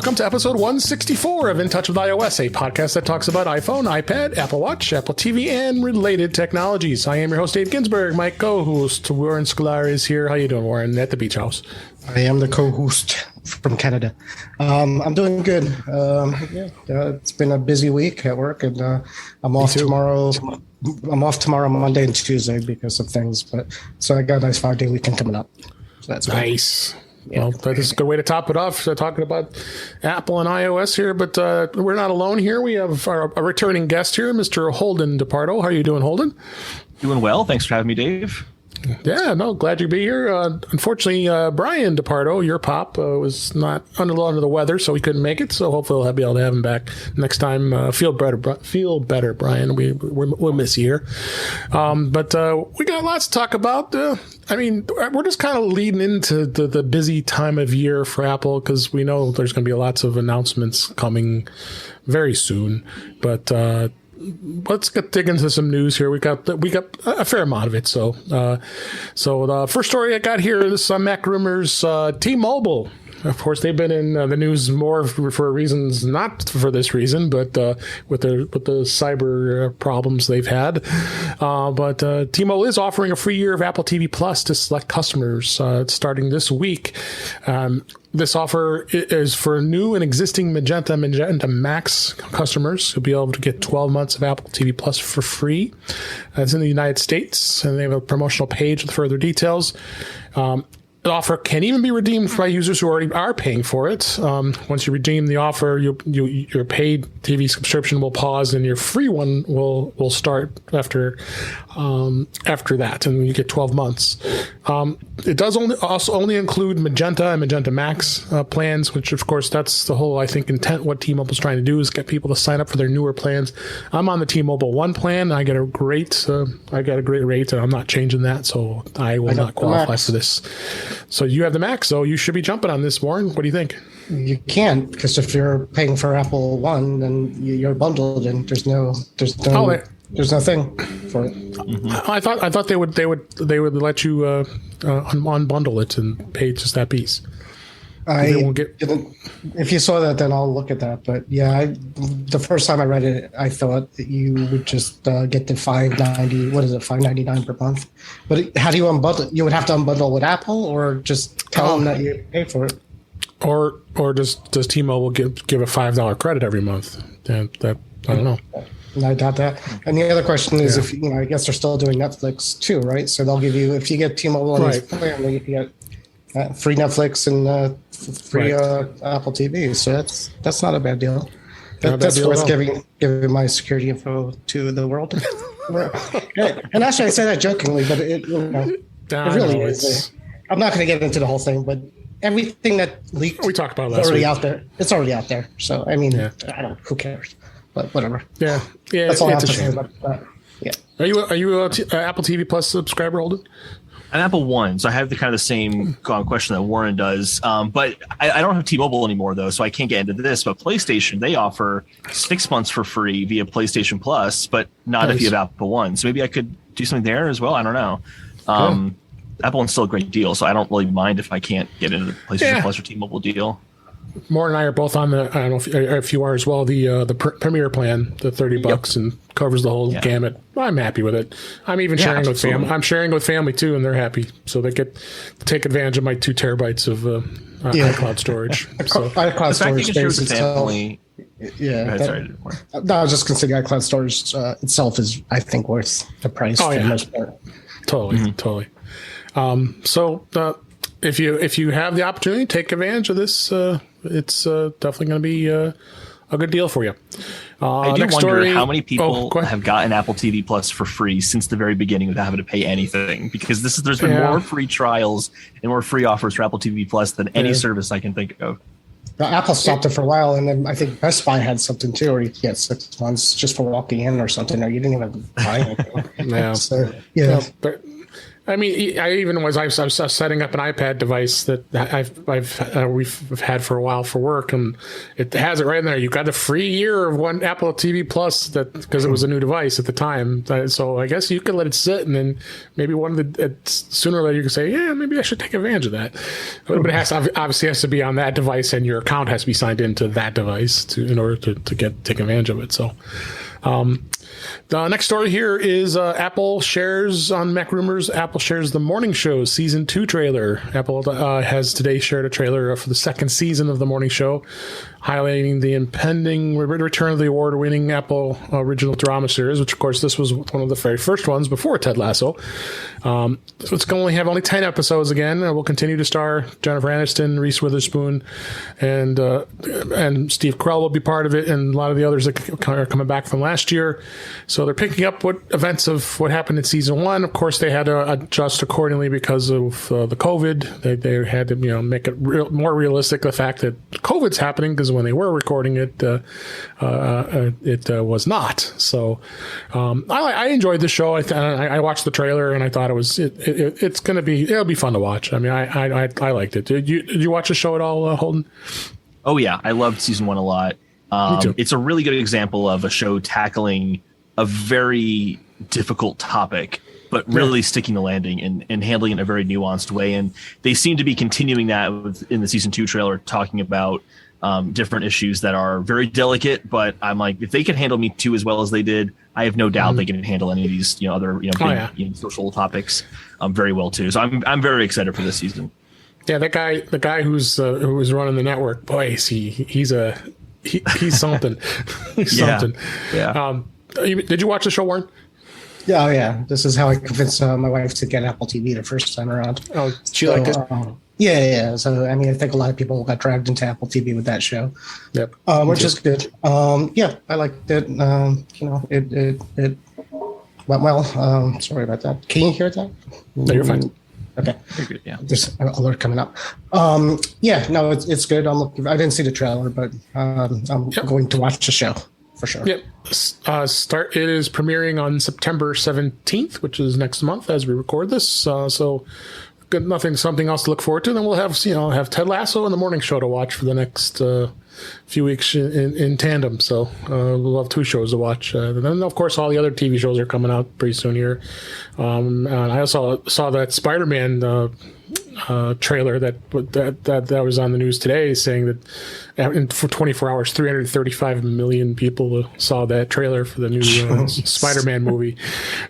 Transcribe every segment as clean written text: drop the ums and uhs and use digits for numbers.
welcome to episode 164 of In Touch with iOS, a podcast that talks about iPhone, iPad, Apple Watch, Apple TV, and related technologies. I am your host, Dave Ginsburg. My co-host, Warren Sklar, is here. How you doing, Warren, at the beach house? I am the co-host from Canada. I'm doing good. It's been a busy week at work, and I'm off tomorrow. I'm off tomorrow, Monday and Tuesday because of things. So I got a nice 5-day weekend coming up. So that's nice. Good. Yeah. Well, that is a good way to top it off. So talking about Apple and iOS here, but we're not alone here. We have a returning guest here, Mr. Holden DePardo. How are you doing, Holden? Doing well. Thanks for having me, Dave. Yeah, no, glad to be here. Unfortunately, Brian DePardo, your pop, was not under the weather, so he couldn't make it. So hopefully we'll be able to have him back next time. Feel better, Brian. We'll miss you here. But we got lots to talk about. We're just kind of leading into the busy time of year for Apple because we know there's going to be lots of announcements coming very soon. But let's dig into some news here. We got a fair amount of it. So the first story I got here is Mac rumors. T-Mobile, of course, they've been in the news more for reasons not for this reason, but with the cyber problems they've had. But T-Mobile is offering a free year of Apple TV Plus to select customers starting this week. This offer is for new and existing Magenta Max customers who'll be able to get 12 months of Apple TV Plus for free. That's in the United States, and they have a promotional page with further details. The offer can even be redeemed by users who already are paying for it. Once you redeem the offer, your paid TV subscription will pause, and your free one will start after that, and you get 12 months. It does only include Magenta and Magenta Max plans, which of course that's the whole intent. What T-Mobile's trying to do is get people to sign up for their newer plans. I'm on the T-Mobile One plan. I get a great rate, and I'm not changing that, so I will not qualify for this. So you have the Mac, so you should be jumping on this, Warren. What do you think? You can't, because if you're paying for Apple One, then you're bundled, and there's no thing for it. Mm-hmm. I thought they would let you unbundle it and pay just that piece. If you saw that, then I'll look at that. But yeah, the first time I read it, I thought that you would just get the $5.90. What is it, $5.99 per month? But how do you unbundle? You would have to unbundle with Apple, or just tell them that you pay for it, or does T-Mobile give a $5 credit every month? That I don't know. I doubt that. And the other question is, if I guess they're still doing Netflix too, right? So they'll give you, if you get T-Mobile on this plan, you get free Netflix and free Apple TV. So that's not a bad deal. That's worth giving my security info to the world. And actually, I say that jokingly, but it really is. I'm not going to get into the whole thing, but everything that leaked, we talked about last week. Out there. It's already out there. So I mean, who cares? But whatever. Yeah. That's all I have to say about that. Yeah. Are you an Apple TV Plus subscriber, Holden? An Apple One, so I have the same question that Warren does. But I don't have T-Mobile anymore, though, so I can't get into this. But PlayStation, they offer 6 months for free via PlayStation Plus, but not if you have Apple One. So maybe I could do something there as well. I don't know. Apple One's still a great deal, so I don't really mind if I can't get into the PlayStation Plus or T-Mobile deal. Moore and I are both on the, I don't know if you are as well, the Premier plan, the $30 and covers the whole gamut. I'm happy with it. I'm even sharing with family. I'm sharing with family too, and they're happy. So they get to take advantage of my 2 terabytes of iCloud storage. iCloud storage space itself. I was just going to say the iCloud storage itself is, I think, worth the price for the most part. Totally. If you have the opportunity, take advantage of this. It's definitely going to be a good deal for you. I do wonder how many people have gotten Apple TV Plus for free since the very beginning without having to pay anything, because there's been more free trials and more free offers for Apple TV Plus than any service I can think of. Now, Apple stopped it for a while, and then I think Best Buy had something too, or you get 6 months just for walking in or something, or you didn't even buy anything. I mean, I was setting up an iPad device that we've had for a while for work, and it has it right in there. You got a free year of one Apple TV Plus because it was a new device at the time. So I guess you could let it sit, and then maybe sooner or later you can say, yeah, maybe I should take advantage of that. But it obviously has to be on that device, and your account has to be signed into that device in order to take advantage of it. So. The next story here is Apple shares on Mac Rumors. Apple shares the Morning Show Season 2 trailer. Apple has today shared a trailer for the second season of the Morning Show, highlighting the impending return of the award-winning Apple original drama series, which, of course, this was one of the very first ones before Ted Lasso. So it's going to have only 10 episodes again. We'll continue to star Jennifer Aniston, Reese Witherspoon, and Steve Carell will be part of it, and a lot of the others that are coming back from last year. So they're picking up what events of what happened in season 1. Of course, they had to adjust accordingly because of the COVID. They had to make it more realistic, the fact that COVID's happening, because when they were recording it, it was not. So I enjoyed the show. I watched the trailer and I thought it'll be fun to watch. I mean, I liked it. Did you watch the show at all, Holden? Oh yeah, I loved season 1 a lot. Me too. It's a really good example of a show tackling a very difficult topic, but really sticking the landing and handling it in a very nuanced way. And they seem to be continuing that in the season 2 trailer, talking about different issues that are very delicate. But I'm like, if they can handle Me Too as well as they did, I have no doubt they can handle any of these other big, social topics very well too. So I'm very excited for this season. Yeah, the guy who's running the network, boy, he's something. He's something. Yeah. Did you watch the show, Warren? Yeah, yeah. This is how I convinced my wife to get Apple TV the first time around. Oh, she liked it? Yeah. So, I mean, I think a lot of people got dragged into Apple TV with that show. Yep. Which is good. Yeah, I liked it. It went well. Sorry about that. Can you hear that? No, you're fine. Okay. Good, yeah. There's an alert coming up. Yeah, no, it's good. I didn't see the trailer, but I'm going to watch the show for sure. Yep. It is premiering on September 17th, which is next month as we record this. So good, something else to look forward to. Then we'll have Ted Lasso and the Morning Show to watch for the next few weeks in tandem. So we'll have 2 shows to watch. And then, of course, all the other TV shows are coming out pretty soon here. And I also saw that Spider-Man trailer that was on the news today, saying that for 24 hours, 335 million people saw that trailer for the new Spider-Man movie.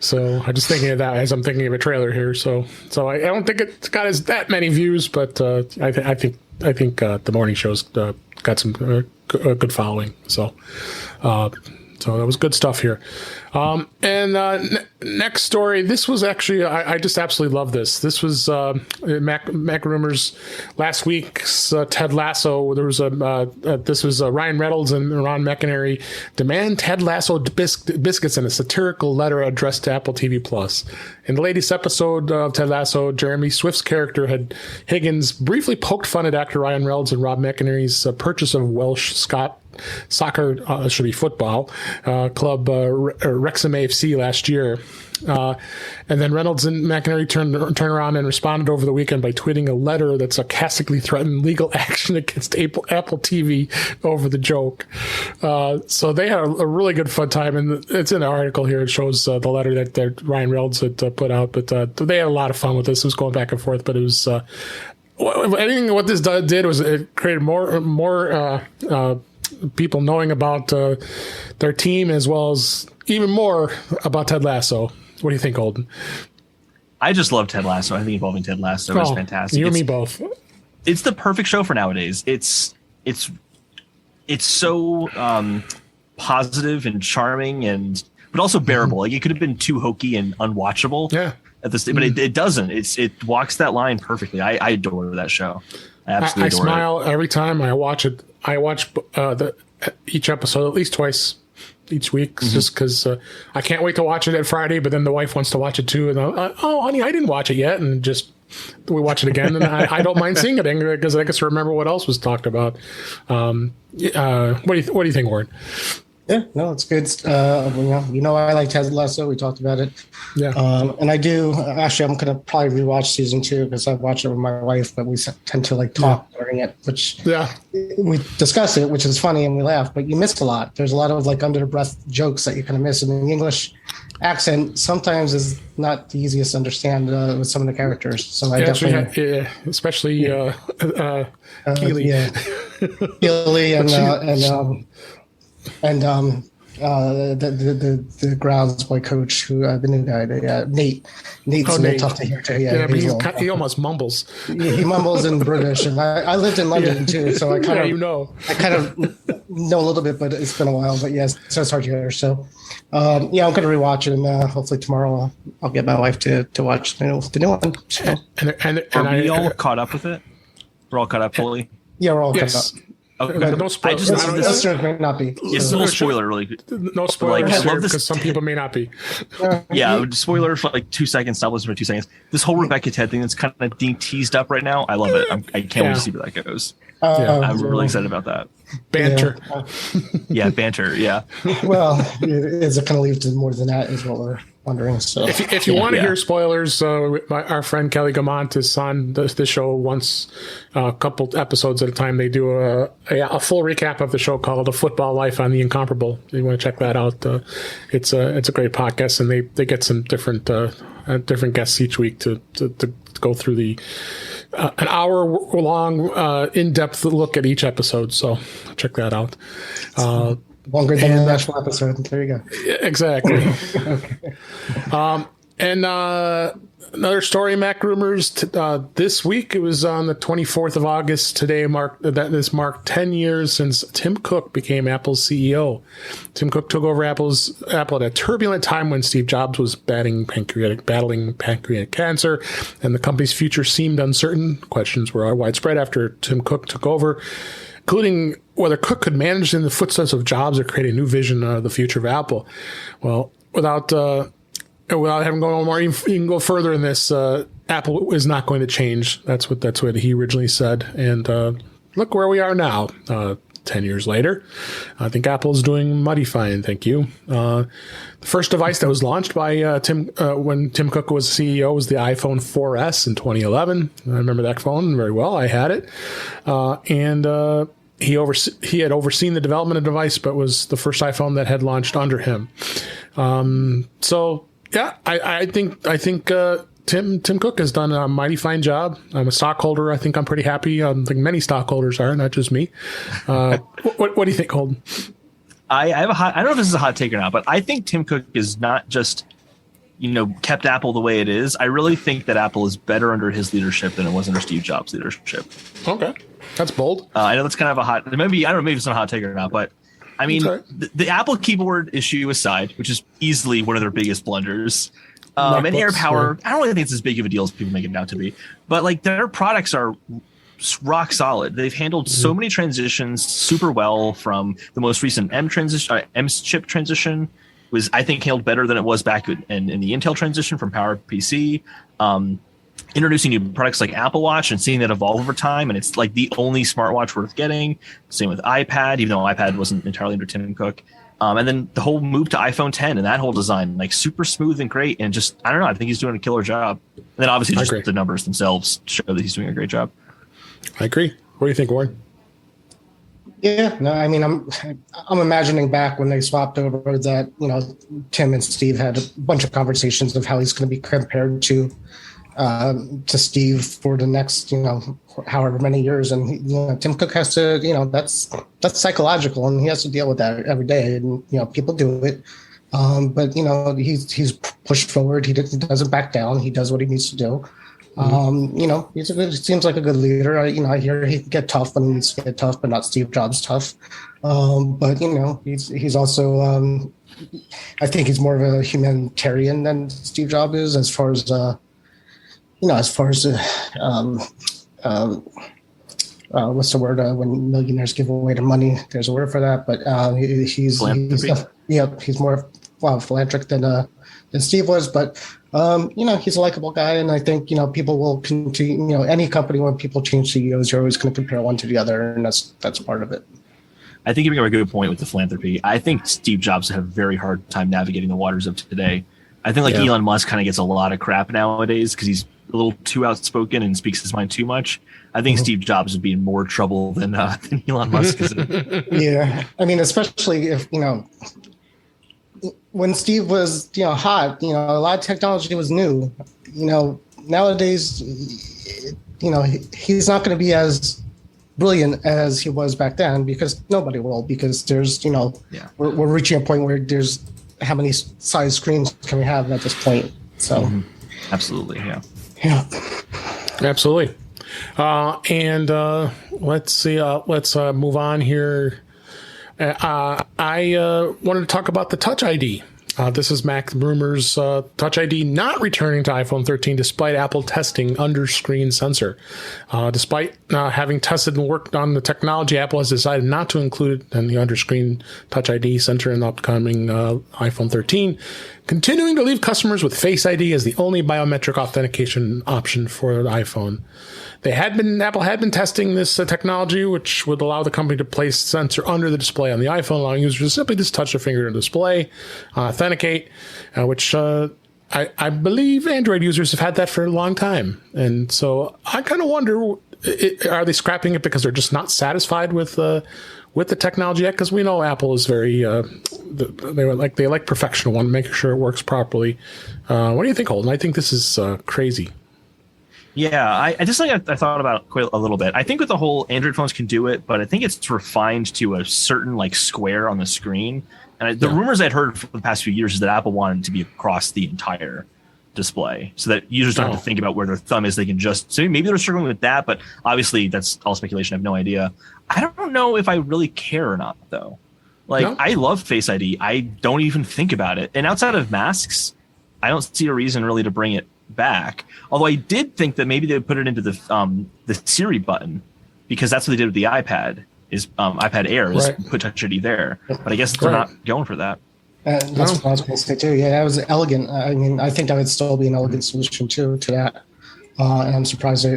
So I'm just thinking of that as I'm thinking of a trailer here. So I don't think it's got that many views, but I think the Morning Show's got some good following. So that was good stuff here. Next story. This was actually, I just absolutely love this. This was Mac Rumors last week's Ted Lasso. There was this was Ryan Reynolds and Ron McInerney demand Ted Lasso biscuits in a satirical letter addressed to Apple TV Plus. In the latest episode of Ted Lasso, Jeremy Swift's character Higgins briefly poked fun at actor Ryan Reynolds and Rob McInerney's purchase of Welsh soccer, should be football, club Wrexham AFC last year. And then Reynolds and McInerney turned around and responded over the weekend by tweeting a letter that sarcastically threatened legal action against Apple TV over the joke. So they had a really good fun time, and it's in the article here. It shows the letter that Ryan Reynolds had put out, but they had a lot of fun with this. It was going back and forth, but it was what this did was it created more people knowing about their team, as well as even more about Ted Lasso. What do you think, Holden? I just love Ted Lasso. I think involving Ted Lasso is fantastic. You and me both. It's the perfect show for nowadays. It's so positive and charming, but also bearable. Like, it could have been too hokey and unwatchable. Yeah. But it doesn't. It walks that line perfectly. I adore that show. I absolutely adore smile every time I watch it. I watch each episode at least twice each week, just because I can't wait to watch it at Friday. But then the wife wants to watch it too, and oh, honey, I didn't watch it yet, and just we watch it again, and I don't mind seeing it because I get to remember what else was talked about. What do you think, Warren? Yeah, no, it's good. I like Ted Lasso. We talked about it. Yeah. And I do actually. I'm gonna probably rewatch season 2 because I watched it with my wife, but we tend to like talk during it, which we discuss it, which is funny and we laugh. But you miss a lot. There's a lot of like under the breath jokes that you kind of miss, and the English accent sometimes is not the easiest to understand with some of the characters. So I definitely, especially Keely. Keely and the grounds boy coach who the new guy Nate. Nate's a little tough to hear too. But he almost mumbles. He mumbles in British, and I lived in London too, so I kind of know a little bit, but it's been a while. But yes, so it's hard to hear. So I'm going to rewatch it, and hopefully tomorrow I'll get my wife to watch the new one. So. And are we all caught up with it? We're all caught up fully. Yeah, we're all caught up. Okay. No spoilers. Listeners may not be. It's no spoiler, really. No spoilers, because some people may not be. Yeah, spoiler for like 2 seconds. Stop listening for 2 seconds. This whole Rebecca Ted thing that's kind of being teased up right now. I love it. I can't wait to see where that goes. I'm really excited about that. Banter. Banter. Yeah. Well, is it going to lead to more than that? Is what we're wondering. So, if you want to hear spoilers, our friend Kelly Gamont is on the show once, a couple episodes at a time. They do a full recap of the show called "A Football Life on the Incomparable." If you want to check that out, it's a great podcast, and they get some different guests each week to go through the an hour long in-depth look at each episode. So check that out. Longer than the national episode. There you go. Exactly. And another story, Mac rumors. This week, it was on the 24th of August. Today this marked 10 years since Tim Cook became Apple's CEO. Tim Cook took over Apple at a turbulent time when Steve Jobs was battling pancreatic cancer, and the company's future seemed uncertain. Questions were widespread after Tim Cook took over, including whether Cook could manage in the footsteps of Jobs or create a new vision of the future of Apple. Well, without having gone more, you can go further in this. Apple is not going to change. That's what he originally said. And look where we are now, 10 years later. I think Apple is doing mighty fine. Thank you. The first device that was launched by Tim when Tim Cook was CEO was the iPhone 4S in 2011. I remember that phone very well. I had it, and he had overseen the development of the device, but was the first iPhone that had launched under him. So yeah, I think Tim Cook has done a mighty fine job. I'm a stockholder. I think I'm pretty happy. I think many stockholders are, not just me. What do you think, Holden? I don't know if this is a hot take or not, but I think Tim Cook is not just, kept Apple the way it is. I really think that Apple is better under his leadership than it was under Steve Jobs' leadership. Okay. That's bold. I know that's kind of a hot, maybe, I don't know, maybe it's not a hot take or not, but I mean, the Apple keyboard issue aside, which is easily one of their biggest blunders, and AirPower, I don't really think it's as big of a deal as people make it out to be, but like their products are rock solid. They've handled so many transitions super well. From the most recent M chip transition was, I think, handled better than it was back in the Intel transition from PowerPC. Introducing new products like Apple Watch and seeing that evolve over time, and it's like the only smartwatch worth getting. Same with iPad, even though iPad wasn't entirely under Tim Cook. And then the whole move to iPhone 10 and that whole design, like super smooth and great. And just, I don't know, I think he's doing a killer job. And then obviously just the numbers themselves show that he's doing a great job. I agree. What do you think, Warren? Yeah, no, I mean, I'm imagining back when they swapped over that, Tim and Steve had a bunch of conversations of how he's going to be compared to Steve for the next, however many years. And, Tim Cook has to, that's psychological, and he has to deal with that every day. And, people do it. But, he's pushed forward. He doesn't back down. He does what he needs to do. He seems like a good leader. I hear he can get tough when he needs to get tough, but not Steve Jobs tough. But, he's also, I think he's more of a humanitarian than Steve Jobs is, as far as what's the word when millionaires give away their money? There's a word for that, but he's more philanthropic than Steve was. But he's a likable guy, and I think people will continue. Any company when people change CEOs, you're always going to compare one to the other, and that's part of it. I think you bring up a good point with the philanthropy. I think Steve Jobs would have a very hard time navigating the waters of today. I think like Elon Musk kind of gets a lot of crap nowadays because he's a little too outspoken and speaks his mind too much. I think Steve Jobs would be in more trouble than Elon Musk is. Yeah, I mean, especially if when Steve was hot, a lot of technology was new. Nowadays, he's not going to be as brilliant as he was back then because nobody will, because there's we're reaching a point where there's how many size screens can we have at this point? So absolutely, yeah, absolutely. And let's see. Let's move on here. I wanted to talk about the Touch ID. This is Mac rumors. Touch ID not returning to iPhone 13 despite Apple testing under-screen sensor. Despite having tested and worked on the technology, Apple has decided not to include it in the under-screen Touch ID sensor in the upcoming iPhone 13, continuing to leave customers with Face ID as the only biometric authentication option for the iPhone. Apple had been testing this technology, which would allow the company to place sensor under the display on the iPhone, allowing users to simply just touch their finger on the display, authenticate, which I believe Android users have had that for a long time. And so I kind of wonder, are they scrapping it because they're just not satisfied with the technology yet? Because we know Apple is very they like perfection, want to make sure it works properly. What do you think, Holden? I think this is crazy. Yeah, I just I thought about it quite a little bit. I think with the whole Android phones can do it, but I think it's refined to a certain square on the screen. And the rumors I'd heard for the past few years is that Apple wanted it to be across the entire display so that users don't have to think about where their thumb is. They can so maybe they're struggling with that, but obviously that's all speculation. I have no idea. I don't know if I really care or not, though. I love Face ID. I don't even think about it. And outside of masks, I don't see a reason really to bring it back. Although I did think that maybe they would put it into the Siri button, because that's what they did with the iPad. Is iPad Air is put Touch ID there, but I guess they're not going for that. That's what I was going to say too. Yeah, that was elegant. I mean, I think that would still be an elegant solution too to that. And I'm surprised they,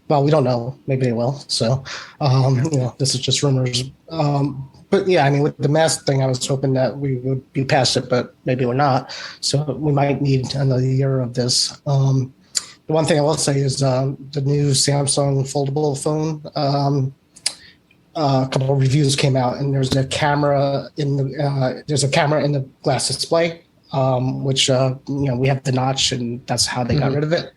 well, we don't know. Maybe they will. So, this is just rumors. But yeah, I mean, with the mask thing, I was hoping that we would be past it, but maybe we're not. So we might need another year of this. The one thing I will say is the new Samsung foldable phone. A couple of reviews came out, and there's a camera in the glass display, which we have the notch, and that's how they got rid of it.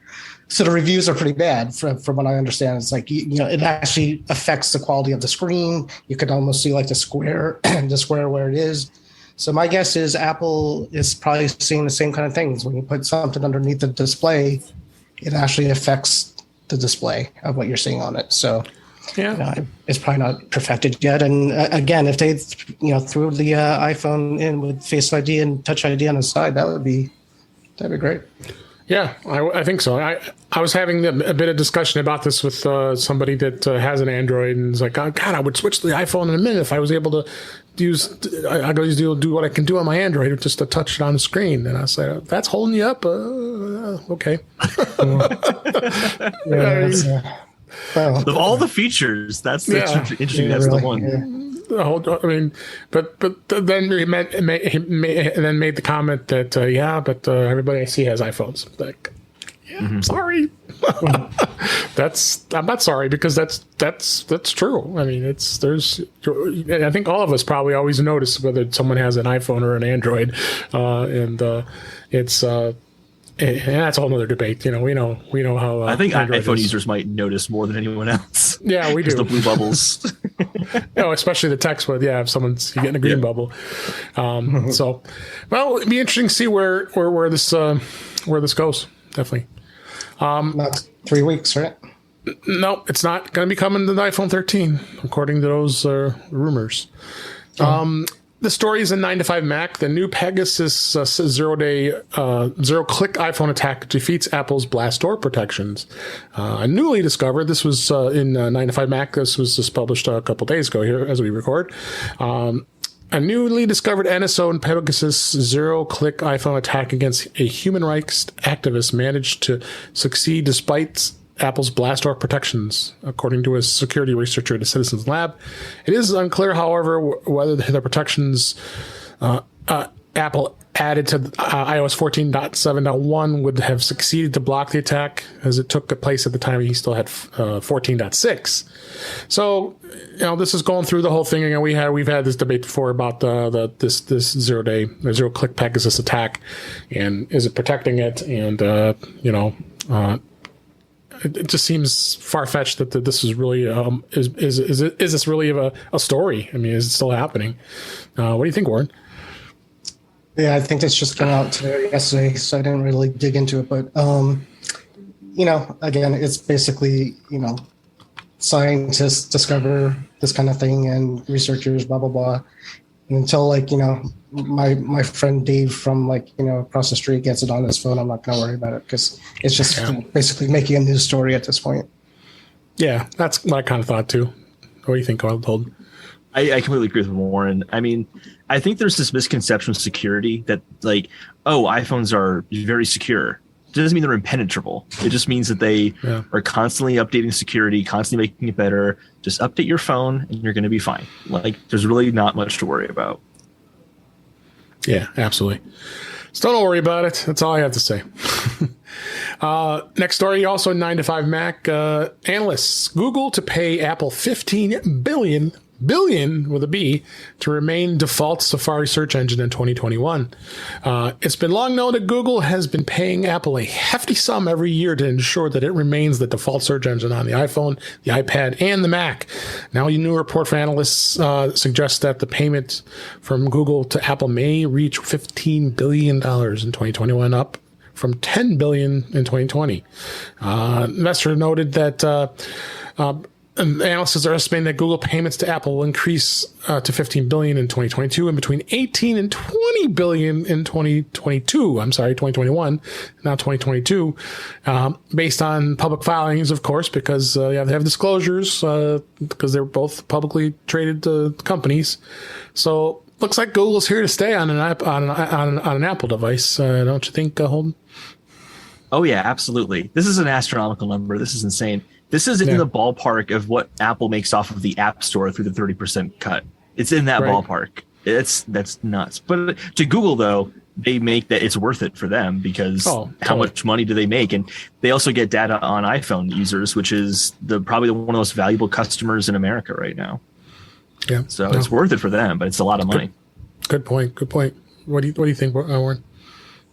So the reviews are pretty bad from what I understand. It's it actually affects the quality of the screen. You could almost see the square where it is. So my guess is Apple is probably seeing the same kind of things. When you put something underneath the display, it actually affects the display of what you're seeing on it. So it's probably not perfected yet. And again, if they threw the iPhone in with Face ID and Touch ID on the side, that'd be great. Yeah, I think so. I was having a bit of discussion about this with somebody that has an Android, and it's like, God, I would switch to the iPhone in a minute if I was able to do what I can do on my Android, just to touch it on the screen. And I said, that's holding you up? Okay. Of all the features, that's interesting. That's really, the one. Yeah. I mean, but then he made the comment that everybody I see has iPhones. Sorry, I'm not sorry, because that's true. I mean, I think all of us probably always notice whether someone has an iPhone or an Android, and that's a whole other debate. We know how. I think Android iPhone is. Users might notice more than anyone else. Yeah, we do. The blue bubbles. Especially the text with if someone's getting a green bubble. So, well, it'd be interesting to see where this goes. Definitely. Not 3 weeks, right? No, it's not going to be coming to the iPhone 13, according to those rumors. The story is in 9to5 Mac. The new Pegasus zero-click iPhone attack defeats Apple's blast door protections. Newly discovered, this was in 9to5 Mac. This was just published a couple days ago here as we record. A newly discovered NSO and Pegasus zero-click iPhone attack against a human rights activist managed to succeed despite Apple's blast door protections, according to a security researcher at the Citizens Lab. It is unclear, however, whether the protections Apple added to iOS 14.7.1 would have succeeded to block the attack, as it took place at the time he still had 14.6. So, this is going through the whole thing. And we've had this debate before about this 0 click Pegasus attack, and is it protecting it? And it just seems far fetched that this is really is this really a story? I mean, is it still happening? What do you think, Warren? Yeah, I think this just came out yesterday, so I didn't really dig into it. But, again, it's basically, scientists discover this kind of thing and researchers, blah, blah, blah. And until, my friend Dave from, across the street gets it on his phone, I'm not going to worry about it because it's just basically making a news story at this point. Yeah, that's my kind of thought, too. What do you think, Holden? I completely agree with Warren. I mean, I think there's this misconception of security that iPhones are very secure. It doesn't mean they're impenetrable. It just means that they are constantly updating security, constantly making it better. Just update your phone and you're going to be fine. There's really not much to worry about. Yeah, absolutely. So don't worry about it. That's all I have to say. Next story, also 9 to 5 Mac analysts. Google to pay Apple $15 billion with a B to remain default Safari search engine in 2021. It's been long known that Google has been paying Apple a hefty sum every year to ensure that it remains the default search engine on the iPhone, the iPad, and the Mac. Now, a new report from analysts suggests that the payment from Google to Apple may reach $15 billion in 2021, up from $10 billion in 2020. Investor noted that analysts are estimating that Google payments to Apple will increase to $15 billion in 2022 and between $18 and $20 billion in 2021, now 2022, based on public filings, of course, because they have disclosures, because they're both publicly traded companies. So looks like Google's here to stay on an Apple device, don't you think, Holden? Oh yeah, absolutely. This is an astronomical number. This is insane. This is in the ballpark of what Apple makes off of the App Store through the 30% cut. It's in that ballpark. That's nuts. But to Google, though, they make that it's worth it for them because how much money do they make? And they also get data on iPhone users, which is probably one of the most valuable customers in America right now. Yeah. So it's worth it for them, but it's a lot of money. Good point. What do you think, Warren?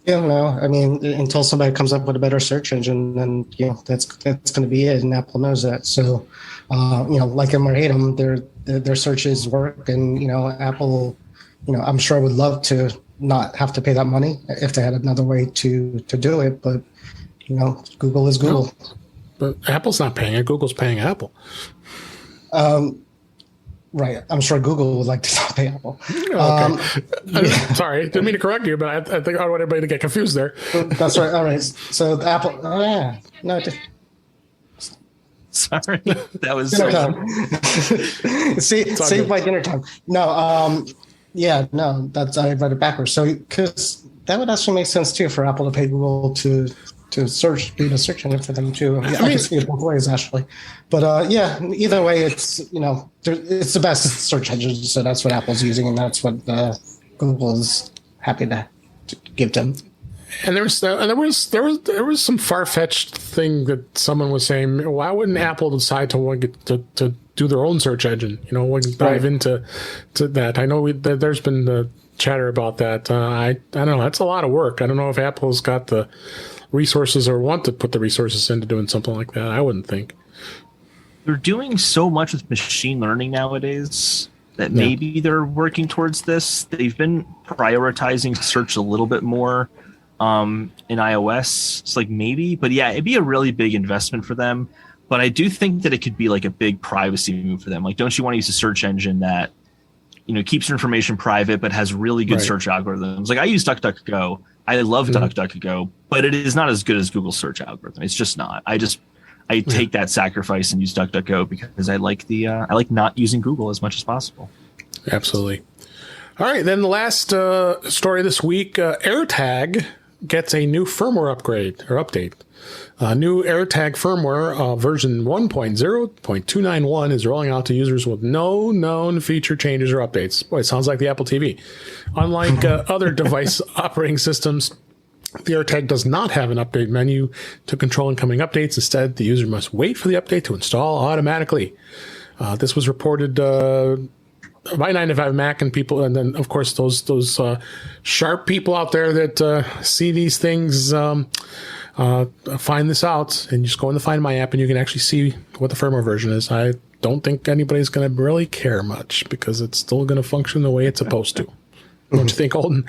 Yeah, no. I mean, until somebody comes up with a better search engine, then that's going to be it, and Apple knows that. So, like them or hate them, their searches work, and Apple, I'm sure would love to not have to pay that money if they had another way to do it. But Google is Google. No, but Apple's not paying it. Google's paying Apple. Right. I'm sure Google would like to not pay Apple. Okay. Sorry, didn't mean to correct you, but I think I don't want everybody to get confused there. That's right. All right. So Apple. No. Sorry, that was dinner time. Save my dinner time. No. That's I read it backwards. So because that would actually make sense too for Apple to pay Google to be the search engine for them too. I can see it both ways actually, but either way, it's it's the best search engine, so that's what Apple's using, and that's what Google is happy to give them. And there was some far-fetched thing that someone was saying. Why wouldn't Apple decide to do their own search engine? Dive into that. I know there's been chatter about that. I don't know. That's a lot of work. I don't know if Apple's got the resources or want to put the resources into doing something like that. I wouldn't think. They're doing so much with machine learning nowadays that maybe they're working towards this. They've been prioritizing search a little bit more in iOS. It's maybe, but it'd be a really big investment for them. But I do think that it could be a big privacy move for them. Don't you want to use a search engine that keeps your information private but has really good search algorithms? I use DuckDuckGo. I love DuckDuckGo, but it is not as good as Google's search algorithm. It's just not. I take that sacrifice and use DuckDuckGo because I like not using Google as much as possible. Absolutely. All right, then the last story this week, AirTag gets a new firmware upgrade or update. New AirTag firmware version 1.0.291 is rolling out to users with no known feature changes or updates. Boy, it sounds like the Apple TV. Unlike other device operating systems, the AirTag does not have an update menu to control incoming updates. Instead, the user must wait for the update to install automatically. This was reported by 9to5Mac and people, and then of course those sharp people out there that see these things find this out, and you just go in the Find My app and you can actually see what the firmware version is. I don't think anybody's going to really care much because it's still going to function the way it's supposed to. Don't you think, Holden?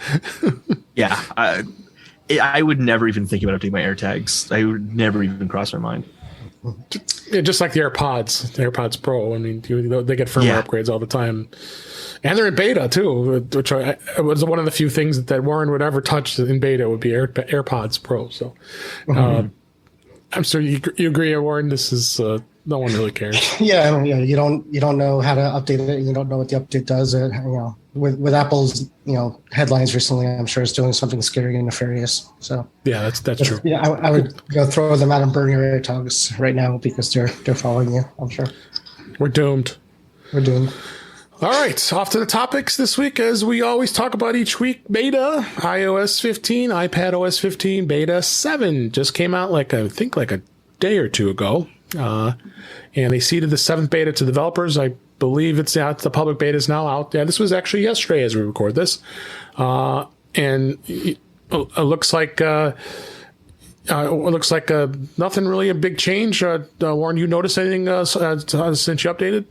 Yeah, I would never even think about updating my AirTags. I would never even cross my mind. Yeah, just like the AirPods Pro. I mean, they get firmware upgrades all the time, and they're in beta too. Which was one of the few things that Warren would ever touch in beta would be AirPods Pro. So, I'm sure you agree, Warren. This is no one really cares. Yeah. You don't know how to update it. You don't know what the update does. With Apple's headlines recently, I'm sure it's doing something scary and nefarious. So yeah, that's true. Yeah, I would go throw them out and burn your AirTags right now because they're following you. I'm sure we're doomed. We're doomed. All right, off to the topics this week, as we always talk about each week. Beta, iOS 15, iPadOS 15, Beta 7 just came out I think a day or two ago, and they seeded the 7th beta to developers. I believe it's out. The public beta is now out. Yeah, this was actually yesterday as we record this, and it looks like nothing really a big change. Warren, you notice anything since you updated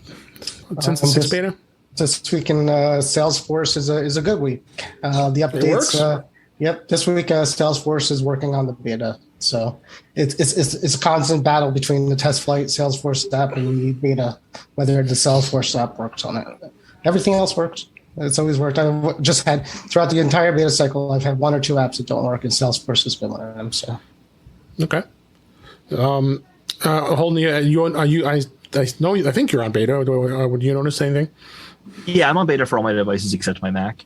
since the 6th beta? This week in Salesforce is a good week. The updates. Yep, this week Salesforce is working on the beta, so it's a constant battle between the test flight Salesforce app and the beta, whether the Salesforce app works on it. Everything else works. It's always worked. I've just had throughout the entire beta cycle, I've had 1 or 2 apps that don't work, and Salesforce has been one of them. So, okay. Holden, I think you're on beta. Would you notice anything? Yeah, I'm on beta for all my devices except my Mac.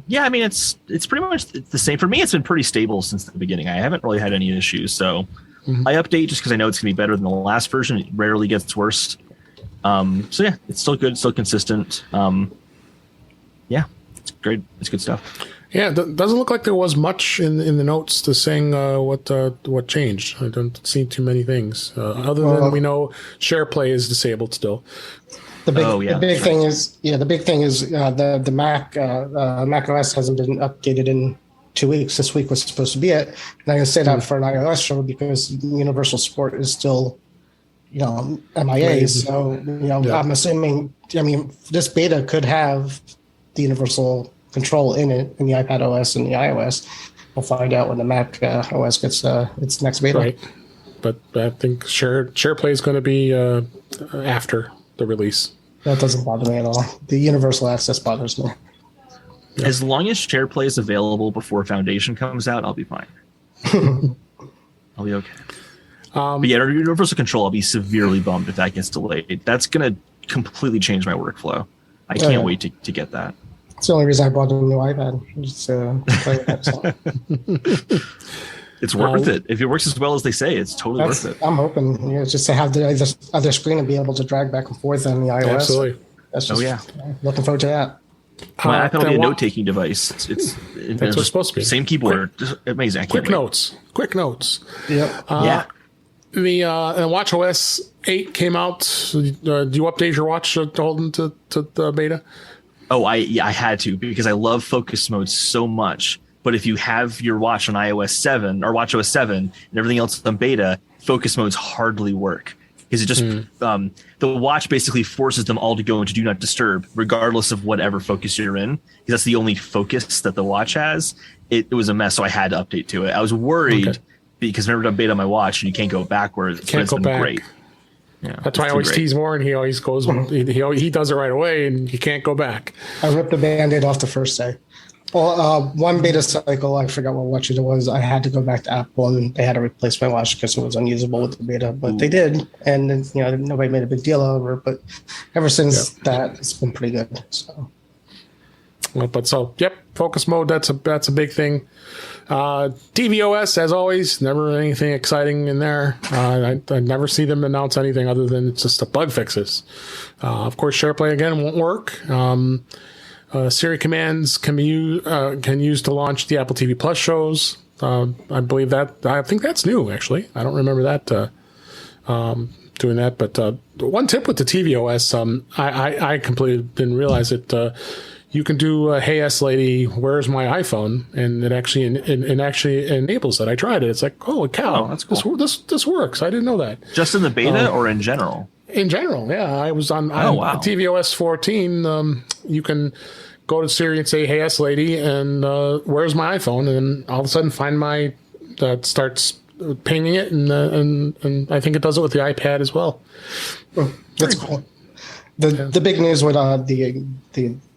Yeah, I mean, it's pretty much the same. For me, it's been pretty stable since the beginning. I haven't really had any issues. So I update just because I know it's going to be better than the last version. It rarely gets worse. So yeah, it's still good, still consistent. Yeah, it's great. It's good stuff. Yeah, it doesn't look like there was much in the notes to saying what changed. I don't see too many things other than we know SharePlay is disabled still. The big thing is the Mac OS hasn't been updated in 2 weeks. This week was supposed to be it, and I'm going to say that for an iOS show because universal support is still MIA. So I'm assuming. I mean, this beta could have the universal control in it in the iPad OS and the iOS. We'll find out when the Mac OS gets its next beta. Right, but I think SharePlay is going to be after the release. That doesn't bother me at all. The universal access bothers me. Yeah. As long as SharePlay is available before Foundation comes out, I'll be fine. I'll be okay. But yeah, universal control, I'll be severely bummed if that gets delayed. That's going to completely change my workflow. I can't wait to get that. It's the only reason I bought a new iPad. Just play with that. It's worth it. If it works as well as they say, it's totally worth it. I'm hoping just to have the other screen and be able to drag back and forth on the iOS. Absolutely. That's just, looking forward to that. My iPad will be a note-taking devedece. It's that's what it's supposed to be. Same keyboard. Just amazing. Quick notes. Yep. The WatchOS 8 came out. Do you update your watch, Holden, to the beta? Oh, I had to because I love focus mode so much. But if you have your watch on iOS 7 or WatchOS 7 and everything else on beta, focus modes hardly work because it just the watch basically forces them all to go into do not disturb, regardless of whatever focus you're in. Because that's the only focus that the watch has. It was a mess, so I had to update to it. I was worried because I've never done beta on my watch, and you can't go backwards. Can't go back. Great. Yeah, that's why I always tease Warren. He always goes. He does it right away, and you can't go back. I ripped the Band-Aid off the first day. Well, one beta cycle, I forgot what watch it was. I had to go back to Apple, and they had to replace my watch because it was unusable with the beta. But they did, and nobody made a big deal over it. But ever since that, it's been pretty good. So, But focus mode, that's a big thing. tvOS, as always, never anything exciting in there. I never see them announce anything other than it's just the bug fixes. Of course, SharePlay again won't work. Siri commands can use to launch the Apple TV Plus shows. I believe that. I think that's new, actually. I don't remember that doing that. But one tip with the tvOS, I completely didn't realize it. You can do "Hey S lady, where's my iPhone?" and it actually enables it. I tried it. It's like, holy cow, that's cool. This works. I didn't know that. Just in the beta or in general? In general, yeah. I was on tvOS 14. You can go to Siri and say, "Hey S lady," and where's my iPhone? And all of a sudden, Find My starts pinging it, and I think it does it with the iPad as well. Oh, that's cool. The big news with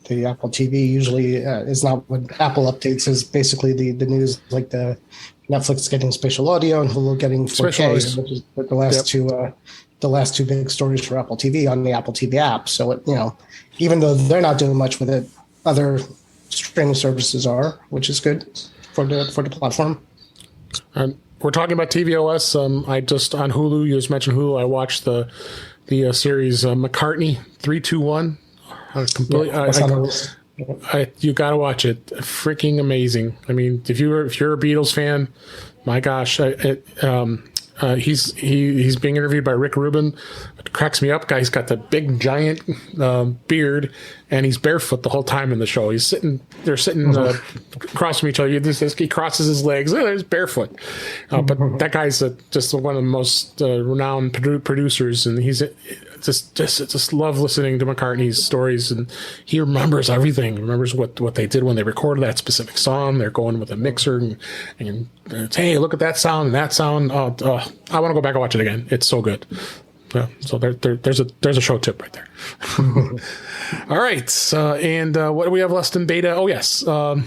the Apple TV usually is not what Apple updates, is basically the news, like the Netflix getting spatial audio and Hulu getting 4K, which is the last two big stories for Apple TV on the Apple TV app. So even though they're not doing much with it, other streaming services are, which is good for the platform. And we're talking about tvOS. I just on Hulu. You just mentioned Hulu. I watched the series McCartney 3-2-1. You got to watch it. Freaking amazing. I mean, if you're a Beatles fan, my gosh, he's being interviewed by Rick Rubin. It cracks me up. Guy's got the big giant beard, and he's barefoot the whole time in the show. They're sitting across from each other. He crosses his legs. He's barefoot. But that guy's just one of the most renowned producers, and he's just love listening to McCartney's stories, and he remembers everything. He remembers what they did when they recorded that specific song. They're going with a mixer and hey, look at that sound and that sound. I want to go back and watch it again. It's so good. So there's a show tip right there. All right, and what do we have left in beta? Oh yes, what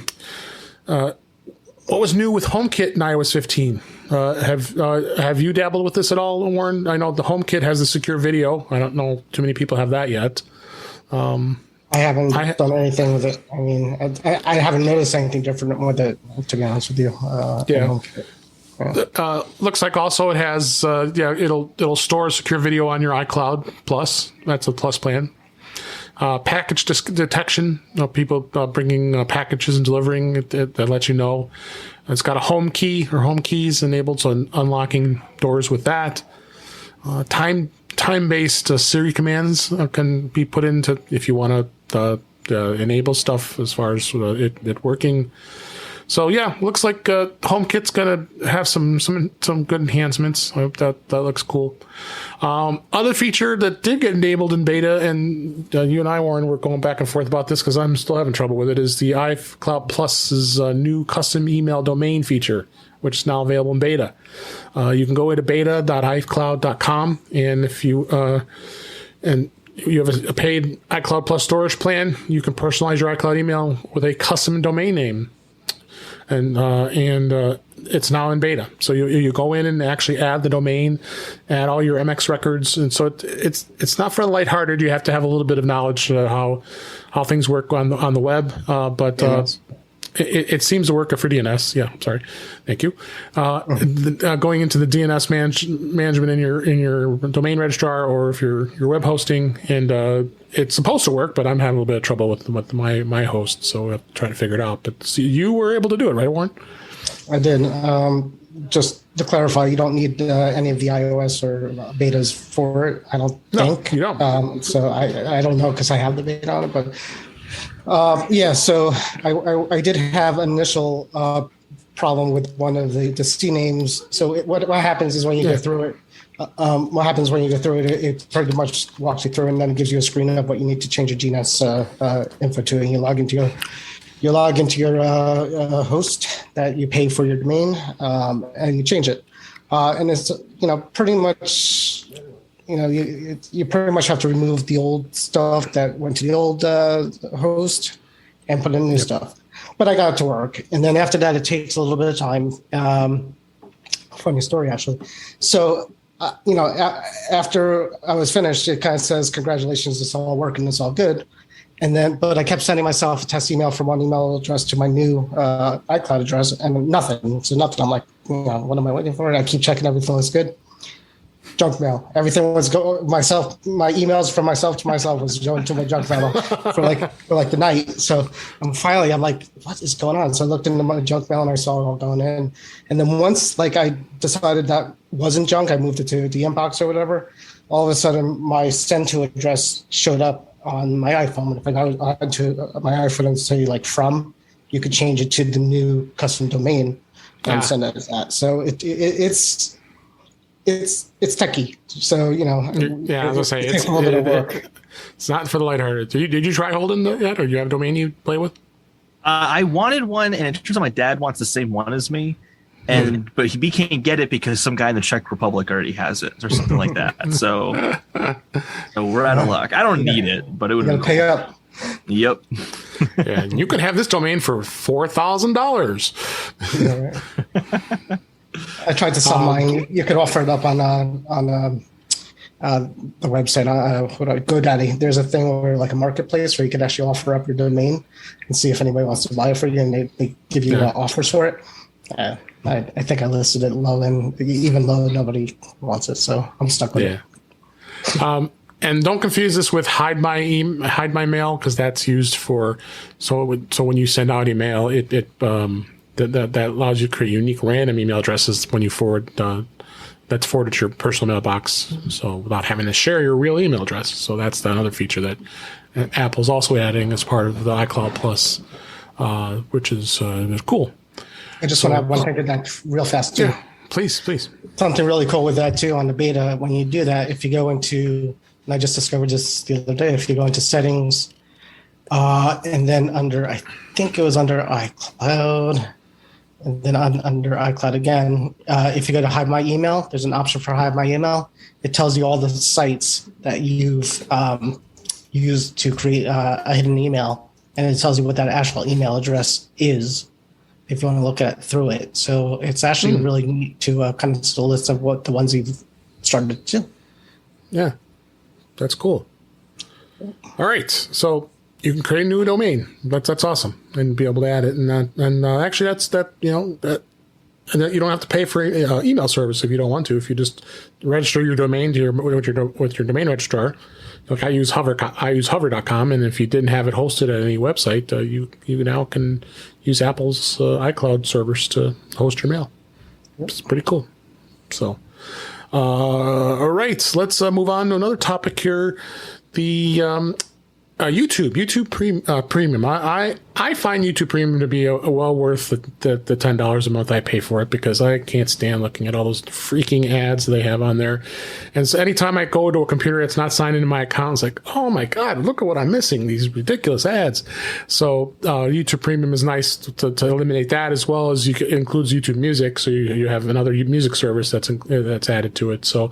was new with HomeKit in iOS 15? Have you dabbled with this at all, Warren? I know the HomeKit has the secure video. I don't know too many people have that yet. I haven't done anything with it. I mean, I haven't noticed anything different with it, to be honest with you. HomeKit. Yeah. Looks like also it has it'll store secure video on your iCloud Plus. That's a Plus plan. Package detection, people bringing packages and delivering it, that lets you know. It's got a home key or home keys enabled, so unlocking doors with that. Time-based Siri commands can be put into if you want to enable stuff as far as it working. So yeah, looks like HomeKit's gonna have some good enhancements. I hope that looks cool. Other feature that did get enabled in beta, and you and I, Warren, were going back and forth about this because I'm still having trouble with it, is the iCloud Plus's new custom email domain feature, which is now available in beta. You can go into beta.icloud.com, and if you have a paid iCloud Plus storage plan, you can personalize your iCloud email with a custom domain name. And it's now in beta. So you go in and actually add the domain, add all your MX records, and so it's not for the lighthearted. You have to have a little bit of knowledge how things work on the web, but it seems to work for DNS. Yeah, sorry, thank you. Going into the DNS management in your domain registrar, or if you're web hosting, and it's supposed to work, but I'm having a little bit of trouble with my host, so I have to try to figure it out. But see, you were able to do it, right, Warren? I did. Just to clarify, you don't need any of the iOS or betas for it, I don't think. No, you don't. So I don't know because I have the beta on it, but so I did have an initial problem with one of the C names. So what happens is when you go through it, it pretty much walks you through and then gives you a screen of what you need to change your DNS info to, and you log into your host that you pay for your domain, and you change it. And it's pretty much you pretty much have to remove the old stuff that went to the old host and put in new stuff. But I got it to work, and then after that, it takes a little bit of time. Funny story, actually. So. After I was finished, it kind of says, "Congratulations, it's all working, it's all good." And then, but I kept sending myself a test email from one email address to my new iCloud address, and nothing. So nothing. I'm like, what am I waiting for? And I keep checking everything looks good. Junk mail. Everything was my emails from myself to myself was going to my junk mail for like the night. So finally, I'm like, what is going on? So I looked into my junk mail and I saw it all going in. And then once I decided that wasn't junk, I moved it to the inbox or whatever. All of a sudden, my send to address showed up on my iPhone. If I go onto my iPhone and say from, you could change it to the new custom domain and send it as that. So it's techie. So yeah, I was gonna say it's a little bit of work. It's not for the lighthearted. Did you try Holden yet, or do you have a domain you play with? I wanted one, and it turns out my dad wants the same one as me. But he can't get it because some guy in the Czech Republic already has it or something like that. So we're out of luck. I don't need it, but it would pay up. Yep. Yeah, you could have this domain for $4,000. I tried to sell mine. You could offer it up on the website, GoDaddy. There's a thing where a marketplace where you could actually offer up your domain and see if anybody wants to buy it for you, and they give you offers for it. I think I listed it low, and even low, nobody wants it, so I'm stuck with it. And don't confuse this with hide my mail, because that's used for so when you send out email, that allows you to create unique random email addresses when you forward. That's forwarded to your personal mailbox, so without having to share your real email address. So that's another feature that Apple's also adding as part of the iCloud Plus, which is cool. I just want to have one thing to that real fast too. Yeah, please. Something really cool with that too on the beta. When you do that, if you go into, and I just discovered this the other day, if you go into settings, and then I think it was under iCloud, and then under iCloud again, if you go to hide my email, there's an option for hide my email. It tells you all the sites that you've used to create a hidden email, and it tells you what that actual email address is, if you want to look at through it. So it's actually really neat to kind of still list of what the ones you've started to do. Yeah, that's cool. All right, so you can create a new domain. That's awesome, and be able to add it. And actually, that and you don't have to pay for email service if you don't want to. If you just register your domain with your domain registrar. Like I use hover.com, and if you didn't have it hosted at any website, you now can use Apple's iCloud servers to host your mail. It's pretty cool. So, all right, let's move on to another topic here. The YouTube Premium. I find YouTube Premium to be well worth the $10 a month I pay for it, because I can't stand looking at all those freaking ads they have on there. And so anytime I go to a computer that's not signed into my account, it's like, oh my God, look at what I'm missing, these ridiculous ads. So YouTube Premium is nice to eliminate that, as well as it includes YouTube Music, so you have another music service that's added to it. So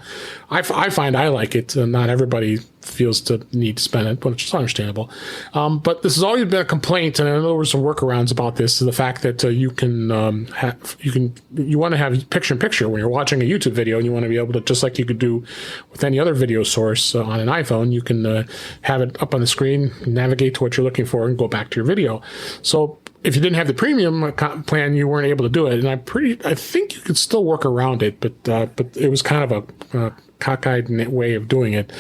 I find I like it. Not everybody feels to need to spend it, but it's understandable. But this has always been a complaint, and I know there were some workarounds about this. Is the fact that you want to have picture-in-picture when you're watching a YouTube video, and you want to be able to, just like you could do with any other video source on an iPhone, you can have it up on the screen, navigate to what you're looking for, and go back to your video. So if you didn't have the premium plan, you weren't able to do it, and I think you could still work around it, but it was kind of a cockeyed way of doing it.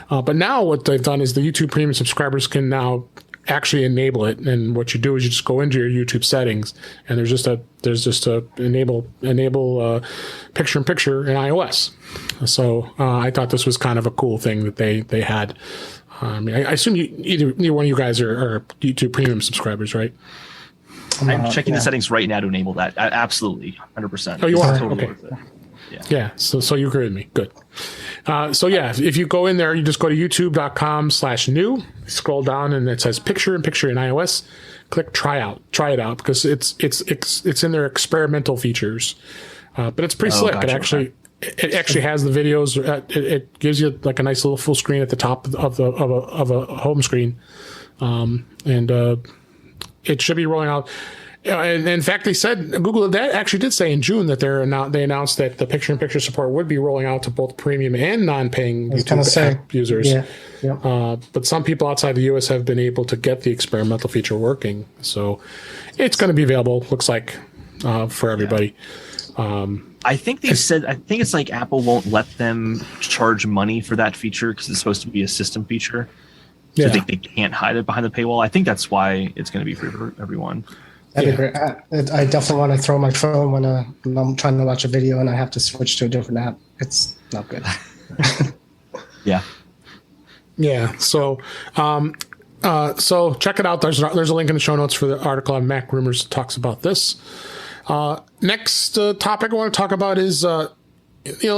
But now what they've done is the YouTube Premium subscribers can now actually enable it. And what you do is you just go into your YouTube settings, and there's just a enable picture in picture in iOS. So I thought this was kind of a cool thing that they had. I assume either one of you guys are YouTube Premium subscribers, right? I'm checking the settings right now to enable that. Absolutely, 100%. Oh, you are? Totally Okay. Yeah. So you agree with me. Good. If you go in there, you just go to youtube.com/new, scroll down, and it says picture in picture in iOS. Click try it out, because it's in their experimental features. But it's pretty slick. Gotcha. It actually has the videos. It gives you like a nice little full screen at the top of a home screen. And it should be rolling out. And in fact, they said Google that actually did say in June that they announced that the picture-in-picture support would be rolling out to both premium and non-paying YouTube app users. Yeah. But some people outside the U.S. have been able to get the experimental feature working, so it's going to be available. Looks like for everybody. I think they said. I think it's like Apple won't let them charge money for that feature because it's supposed to be a system feature. So I think they can't hide it behind the paywall. I think that's why it's going to be free for everyone. That'd be great. I definitely want to throw my phone when I'm trying to watch a video and I have to switch to a different app. It's not good. Yeah. So, so check it out. There's a link in the show notes for the article on Mac Rumors that talks about this. Next topic I want to talk about is the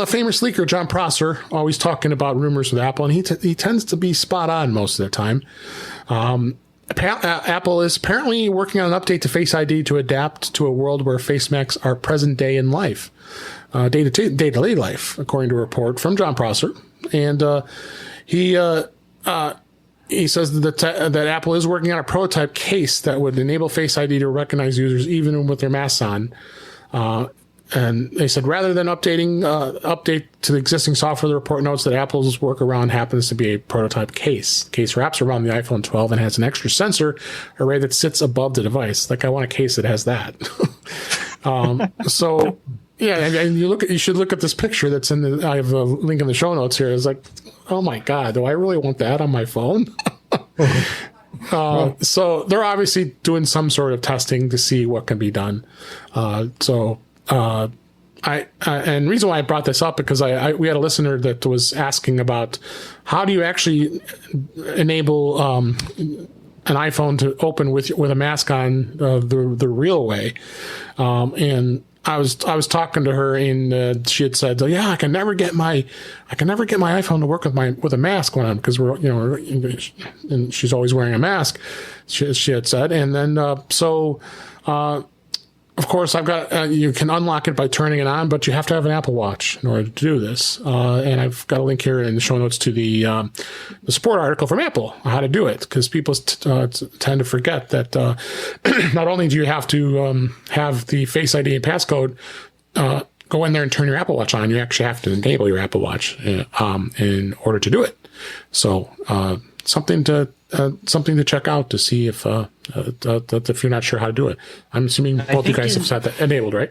famous leaker Jon Prosser, always talking about rumors with Apple, and he tends to be spot on most of the time. Apple is apparently working on an update to Face ID to adapt to a world where face masks are present day in life, day-to-day life, according to a report from Jon Prosser. And he says that Apple is working on a prototype case that would enable Face ID to recognize users even with their masks on. And they said rather than update to the existing software, the report notes that Apple's workaround happens to be a prototype case. The case wraps around the iPhone 12 and has an extra sensor array that sits above the device. Like, I want a case that has that. So, yeah, and you should look at this picture that's I have a link in the show notes here. It's like, oh my God, do I really want that on my phone? So they're obviously doing some sort of testing to see what can be done. And the reason why I brought this up because we had a listener that was asking about how do you actually enable an iPhone to open with a mask on the real way, and I was talking to her and she had said, yeah, I can never get my iPhone to work with a mask on because we're and she's always wearing a mask. She had said, and then of course, I've got you can unlock it by turning it on, but you have to have an Apple Watch in order to do this. And I've got a link here in the show notes to the support article from Apple on how to do it, because people tend to forget that not only do you have to have the Face ID and passcode go in there and turn your Apple Watch on, you actually have to enable your Apple Watch in order to do it. So something to check out to see if you're not sure how to do it. I'm assuming both you guys have had that enabled, right?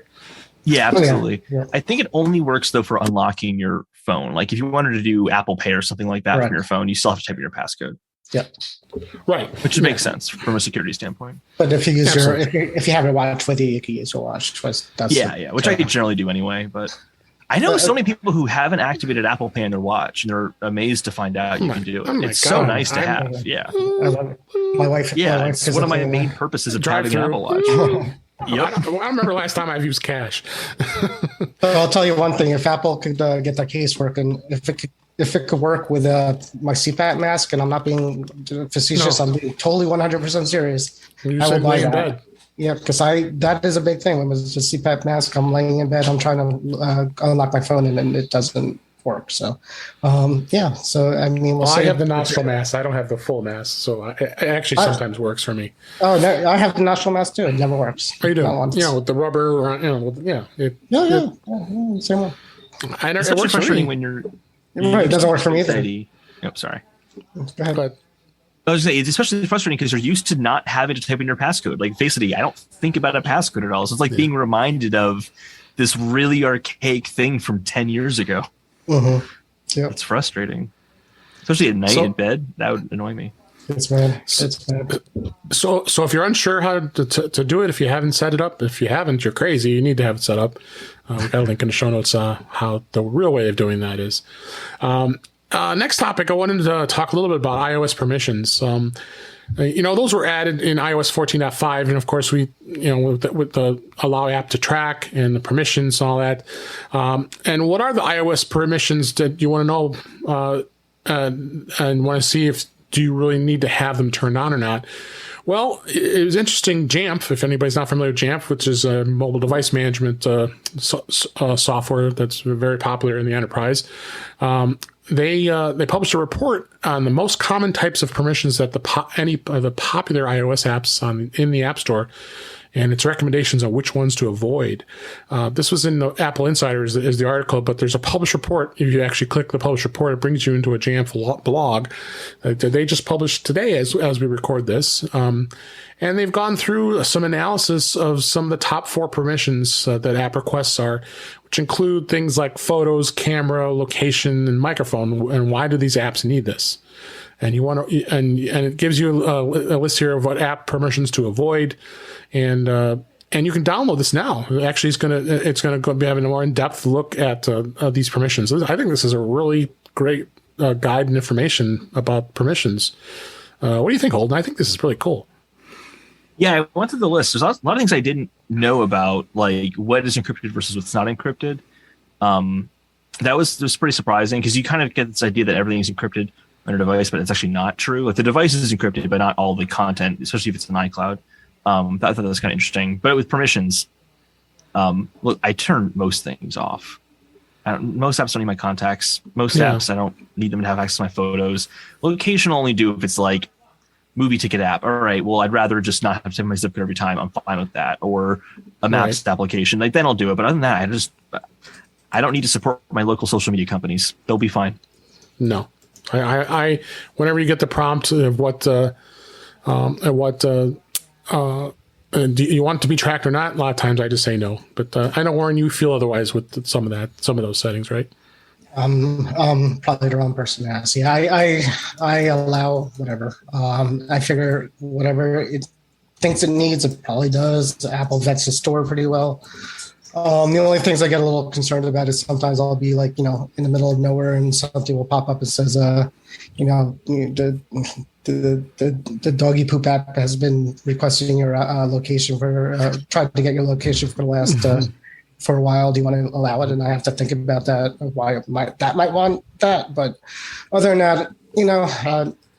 Yeah, absolutely. Yeah. I think it only works though for unlocking your phone. Like if you wanted to do Apple Pay or something like that from your phone, you still have to type in your passcode. Yeah. Right. Which makes sense from a security standpoint. But if you use if you have your watch with you can use your watch. Which I generally do anyway. But I know so many people who haven't activated Apple Pay on their watch, and they're amazed to find out you can do it. It's so nice to have. Yeah. I love it. My wife. It's one of my main purposes of having an Apple Watch. Yep. I remember last time I've used cash. I'll tell you one thing: if Apple could get that case working, if it could work with my CPAP mask, and I'm not being facetious, I'm being totally 100% serious. I will buy that. Yeah, because that is a big thing. When it's a CPAP mask, I'm laying in bed, I'm trying to unlock my phone, and then it doesn't work. So, So I mean, I have the nostril mask. I don't have the full mask, so it actually sometimes works for me. Oh no, I have the nostril mask too. It never works. Oh, you do? With the rubber. Same one. It's especially frustrating when you're. Right, it doesn't work for me either. Sorry. Go ahead. But I was going to say, it's especially frustrating because you're used to not having to type in your passcode. Like Face ID, I don't think about a passcode at all. So it's like being reminded of this really archaic thing from 10 years ago. Mm-hmm. Yeah. It's frustrating. Especially at night in bed. That would annoy me. It's bad. It's bad. So if you're unsure how to do it, if you haven't set it up, if you haven't, you're crazy. You need to have it set up. We've got a link in the show notes how the real way of doing that is. Next topic, I wanted to talk a little bit about iOS permissions. Those were added in iOS 14.5, and of course we, with the allow app to track and the permissions and all that. And what are the iOS permissions that you want to know and want to see if do you really need to have them turned on or not? Well, it was interesting. Jamf, if anybody's not familiar with Jamf, which is a mobile device management software that's very popular in the enterprise, they published a report on the most common types of permissions that any of the popular iOS apps in the App Store, and its recommendations on which ones to avoid. This was in the Apple Insider is the article, but there's a published report. If you actually click the published report, it brings you into a Jamf blog that they just published today as we record this. And they've gone through some analysis of some of the top 4 permissions that app requests are, which include things like photos, camera, location, and microphone. And why do these apps need this? And you want to, and it gives you a list here of what app permissions to avoid, and you can download this now. Actually, it's gonna go be having a more in-depth look at these permissions. I think this is a really great guide and information about permissions. What do you think, Holden? I think this is really cool. Yeah, I went through the list. There's a lot of things I didn't know about, like what is encrypted versus what's not encrypted. That was pretty surprising because you kind of get this idea that everything's encrypted on a device, but it's actually not true. Like the device is encrypted, but not all the content, especially if it's an iCloud. I thought that was kind of interesting. But with permissions, look, I turn most things off. Most apps don't need my contacts. Most apps, I don't need them to have access to my photos. Location will only do if it's like movie ticket app. All right, well, I'd rather just not have to have my zip code every time. I'm fine with that. Or a Maps application. Like then I'll do it. But other than that, I don't need to support my local social media companies. They'll be fine. No. I whenever you get the prompt of what do you want it to be tracked or not, a lot of times I just say no. But I know, Warren, you feel otherwise with some of those settings, right? Probably the wrong person to ask. Yeah, I allow whatever. I figure whatever it thinks it needs, it probably does. Apple vets the store pretty well. The only things I get a little concerned about is sometimes I'll be like, in the middle of nowhere and something will pop up and says, the doggy poop app has been requesting your location tried to get your location for the last for a while. Do you want to allow it? And I have to think about that. Why that might want that, but other than that,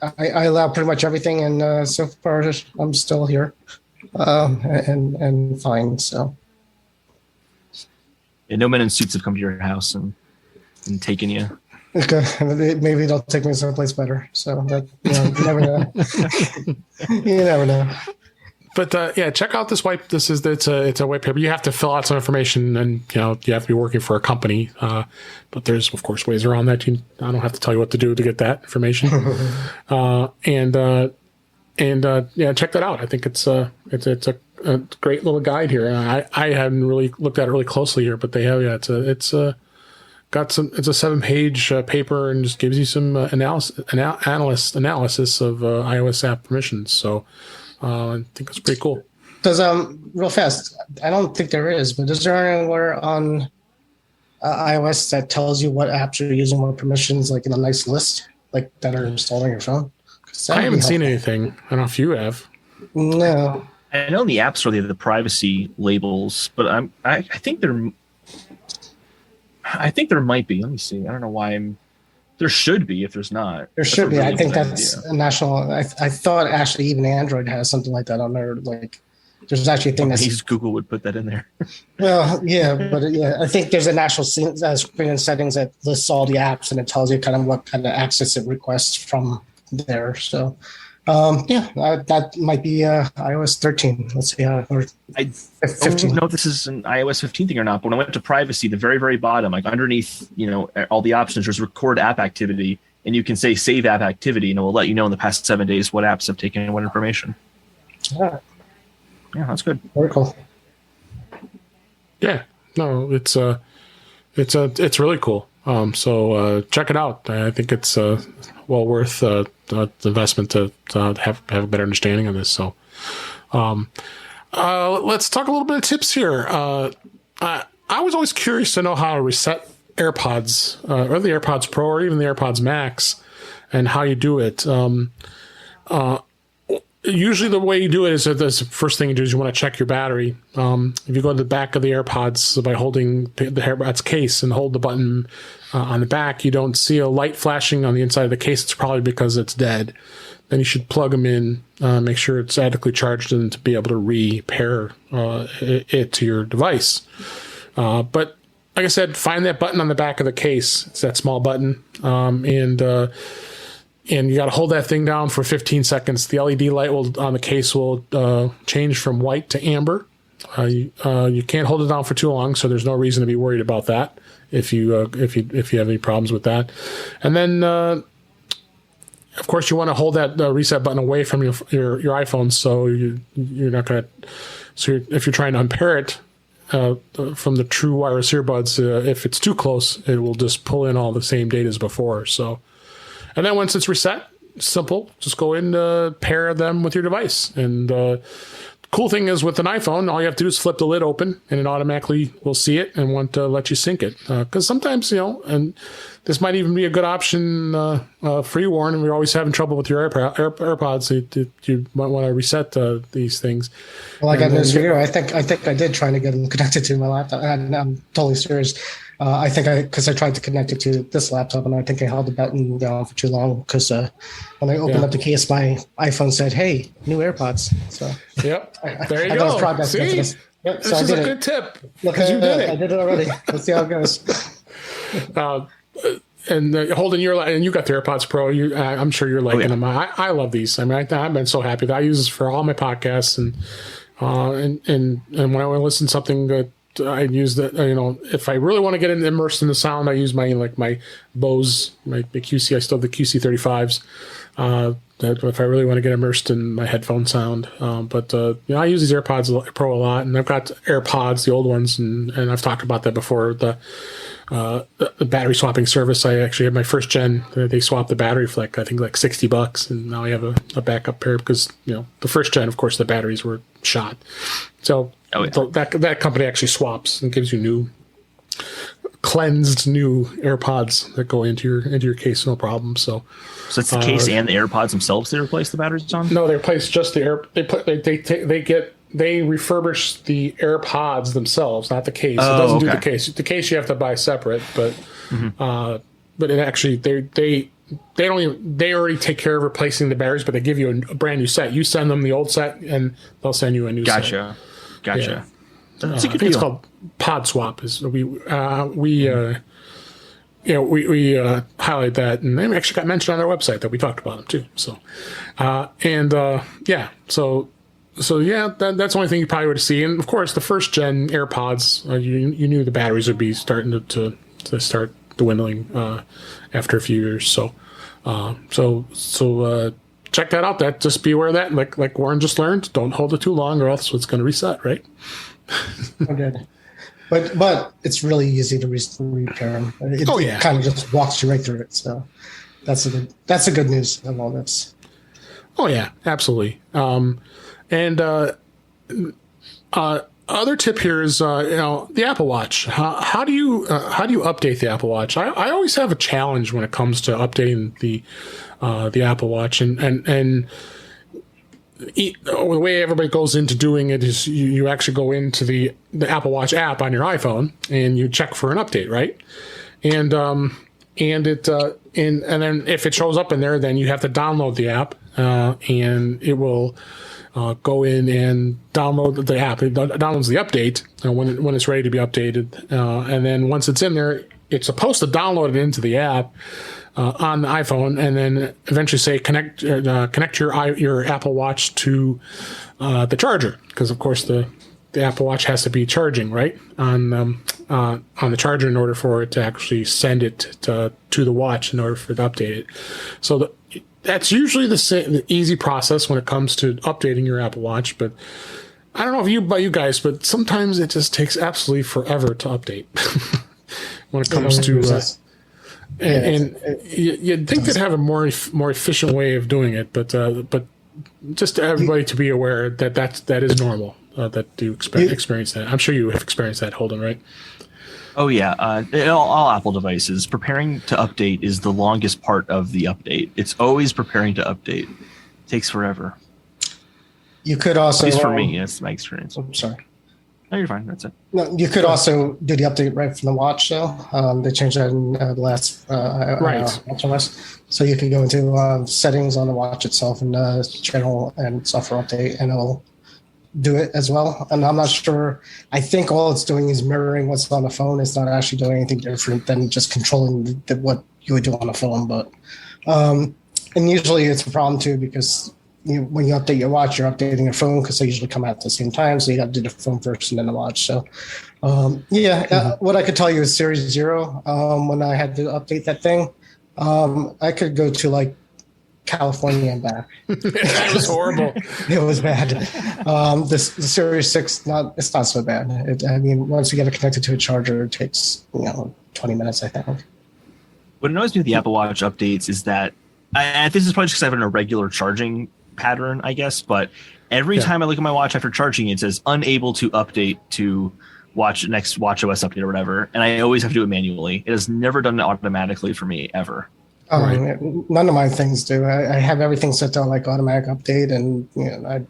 I allow pretty much everything, and so far I'm still here and fine. So. And no men in suits have come to your house and taken you. Okay, maybe they'll take me someplace better. So that you never know. You never know. But check out this white. It's a white paper. You have to fill out some information, and you have to be working for a company. But there's of course ways around that. I don't have to tell you what to do to get that information. Check that out. I think it's a great little guide here. I hadn't really looked at it really closely here, but they have. Yeah, it's a 7-page paper and just gives you some analysis of iOS app permissions. So I think it's pretty cool. Does real fast? I don't think there is, but is there anywhere on iOS that tells you what apps you're using, what permissions, like in a nice list, like that are installed on your phone? I haven't seen anything. I don't know if you have. No. I know in the App Store they have the privacy labels, but I think there might be. Let me see. I don't know why there should be if there's not. There should be. I think that's a national. I thought actually even Android has something like that on there. Like there's actually a thing that's Google would put that in there. Well, yeah, but I think there's a national screen and settings that lists all the apps and it tells you kind of what kind of access it requests from there. So. That might be iOS 13. Let's see. Or 15. I don't know if this is an iOS 15 thing or not, but when I went to privacy, the very, very bottom, like underneath, all the options, there's record app activity, and you can say save app activity, and it will let you know in the past 7 days what apps have taken what information. Yeah, that's good. Very cool. Yeah, no, it's really cool. So check it out. I think it's well worth the investment to have a better understanding of this. So let's talk a little bit of tips here. I was always curious to know how to reset AirPods or the AirPods Pro or even the AirPods Max and how you do it. Usually the way you do it is that the first thing you do is you want to check your battery. If you go to the back of the AirPods by holding the AirPods case and hold the button on the back, you don't see a light flashing on the inside of the case. It's probably because it's dead. Then you should plug them in, make sure it's adequately charged and to be able to repair it to your device. But like I said, find that button on the back of the case. It's that small button. and you got to hold that thing down for 15 seconds. The LED light on the case will change from white to amber. You can't hold it down for too long, so there's no reason to be worried about that if you have any problems with that. And then, of course, you want to hold that reset button away from your iPhone, so you're not going to. So if you're trying to unpair it from the true wireless earbuds, if it's too close, it will just pull in all the same data as before. So, and then once it's reset, simple, just go in, pair them with your device. And cool thing is with an iPhone, all you have to do is flip the lid open and it automatically will see it and want to let you sync it. Because sometimes, and this might even be a good option for you, Warren, and we're always having trouble with your AirPods. You might want to reset these things. Well, I got news for you. I think I did trying to get them connected to my laptop, and I'm totally serious. Because I tried to connect it to this laptop, and I think I held the button down for too long because when I opened up the case, my iPhone said, "Hey, new AirPods." So yep, there you go. See, this is a good tip because you did it. I did it already. Let's see how it goes. And Holden, you got the AirPods Pro. I'm sure you're liking them. I love these. I mean, I've been so happy that I use this for all my podcasts, and when I want to listen to something that I use that, if I really want to get immersed in the sound, I use my Bose, my QC. I still have the QC35s. If I really want to get immersed in my headphone sound, but I use these AirPods Pro a lot, and I've got AirPods, the old ones, and I've talked about that before. The battery swapping service. I actually had my first gen. They swapped the battery for I think $60, and now I have a backup pair because the first gen, of course, the batteries were shot. So that company actually swaps and gives you cleansed new AirPods that go into your case, no problem. So it's the case and the AirPods themselves they replace the batteries on? No, they replace just the they refurbish the AirPods themselves, not the case. It doesn't do the case. The case you have to buy separate, but but it actually they already take care of replacing the batteries, but they give you a brand new set. You send them the old set, and they'll send you a new set. Gotcha. Yeah. That's a good I think deal. it's called Pod Swap. We highlight that, and they actually got mentioned on our website that we talked about them too. So, So that's the only thing you probably would see. And of course, the first gen AirPods, you knew the batteries would be starting to start dwindling after a few years. So check that out. That just be aware of that. Like Warren just learned, don't hold it too long, or else it's going to reset. Right? Okay. But it's really easy to repair them. It kind of just walks you right through it. So that's the good news of all this. Oh yeah, absolutely. And other tip here is the Apple Watch. How do you update the Apple Watch? I always have a challenge when it comes to updating the Apple Watch, and the way everybody goes into doing it is you actually go into the Apple Watch app on your iPhone and you check for an update, right? And then if it shows up in there, then you have to download the app, and it will go in and download the app. It downloads the update when it's ready to be updated, and then once it's in there, it's supposed to download it into the app on the iPhone, and then eventually say connect your Apple Watch to the charger, because of course the Apple Watch has to be charging right on the charger in order for it to actually send it to the watch in order for it to update it. So that's usually the easy process when it comes to updating your Apple Watch. But I don't know about you guys, but sometimes it just takes absolutely forever to update when it comes to. And you'd think they'd have a more efficient way of doing it, but just everybody to be aware that is normal. That you experience that. I'm sure you have experienced that, Holden, right? Oh yeah, all Apple devices, preparing to update is the longest part of the update. It's always preparing to update. It takes forever. You could also, at least for me, that's my experience. I'm sorry. No, you're fine. That's it. No, you could also do the update right from the watch, though. They changed that in the last WatchOS. So you can go into settings on the watch itself and channel and software update, and it'll do it as well. And I'm not sure. I think all it's doing is mirroring what's on the phone. It's not actually doing anything different than just controlling what you would do on a phone. But And usually it's a problem too because when you update your watch, you're updating your phone because they usually come out at the same time. So you got to do the phone first and then the watch. So what I could tell you is Series 0. When I had to update that thing, I could go to like California and back. That was horrible. It was bad. The Series 6, it's not so bad. Once you get it connected to a charger, it takes 20 minutes, I think. What annoys me with the Apple Watch updates is that, and this is probably just because I have an irregular charging pattern, I guess, but every time I look at my watch after charging, it says unable to update to next WatchOS update or whatever, and I always have to do it manually. It has never done it automatically for me, ever. None of my things do. I have everything set to like automatic update, and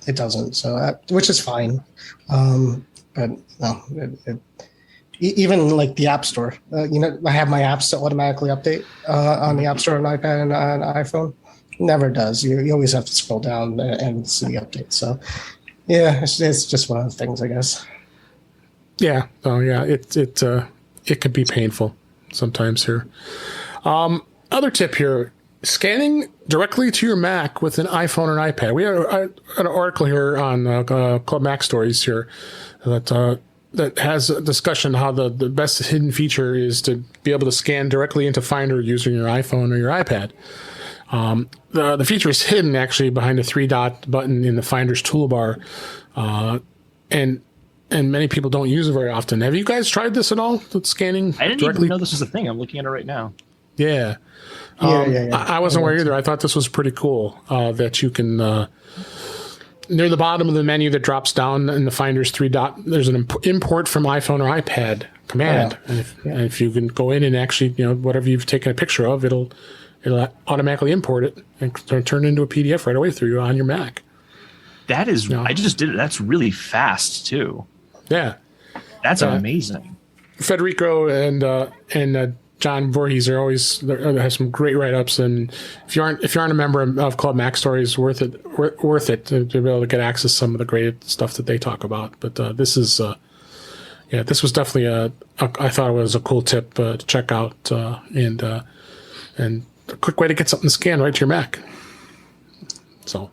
it doesn't. So which is fine. But no, even like the App Store. I have my apps to automatically update on the App Store on iPad and on iPhone. Never does. You always have to scroll down and see the update. So yeah, it's just one of the things, I guess. Yeah. Oh yeah. It could be painful sometimes here. Other tip here, scanning directly to your Mac with an iPhone or an iPad. We have an article here on Club Mac Stories here that has a discussion how the best hidden feature is to be able to scan directly into Finder using your iPhone or your iPad. The feature is hidden actually behind a 3-dot button in the Finder's toolbar, and many people don't use it very often. Have you guys tried this at all? Scanning I didn't directly? even know this was a thing. I'm looking at it right now. Yeah. I wasn't aware either. I thought this was pretty cool that you can, near the bottom of the menu that drops down in the Finder's 3-dot, there's an import from iPhone or iPad command. And if you can go in and actually, whatever you've taken a picture of, it'll automatically import it and turn it into a PDF right away through on your Mac. That is, I just did it. That's really fast too. Yeah. That's amazing. Federico and John Voorhees they have some great write-ups, and if you aren't a member of Club Mac Stories, worth it to be able to get access to some of the great stuff that they talk about. But this was definitely I thought it was a cool tip to check out, and a quick way to get something scanned right to your Mac. So,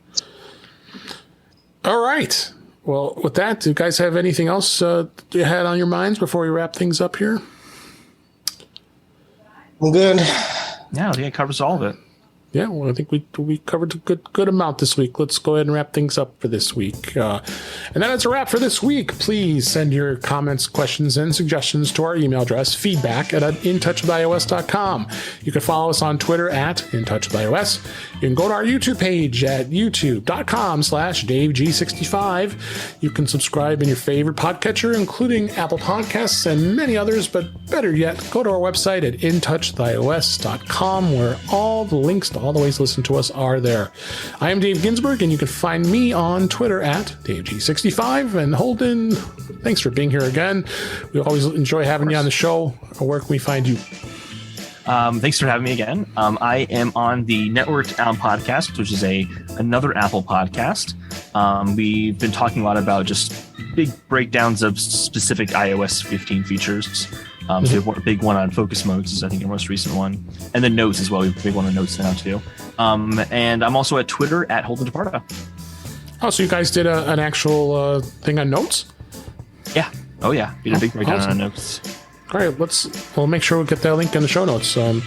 all right. Well, with that, do you guys have anything else you had on your minds before we wrap things up here? I'm good. Yeah, I think it covers all of it. Yeah, well, I think we covered a good amount this week. Let's go ahead and wrap things up for this week. And that's a wrap for this week. Please send your comments, questions, and suggestions to our email address, feedback@intouchwithios.com. You can follow us on Twitter @intouchwithios. You can go to our YouTube page at youtube.com/DaveG65. You can subscribe in your favorite podcatcher, including Apple Podcasts and many others. But better yet, go to our website at intouchwithios.com, where all the links to all the ways to listen to us are there. I am Dave Ginsburg, and you can find me on Twitter @DaveG65. And Holden, thanks for being here again. We always enjoy having you on the show. Where can we find you? Thanks for having me again. I am on the Networked Down podcast, which is another Apple podcast. We've been talking a lot about just big breakdowns of specific iOS 15 features. So we have a big one on focus modes is I think our most recent one. And then notes as well. We have a big one on notes now too. And I'm also at Twitter @Holden DePardo. Oh, so you guys did an actual thing on notes? Yeah. Oh yeah. We did a big breakdown on notes. Great. We'll make sure we get that link in the show notes to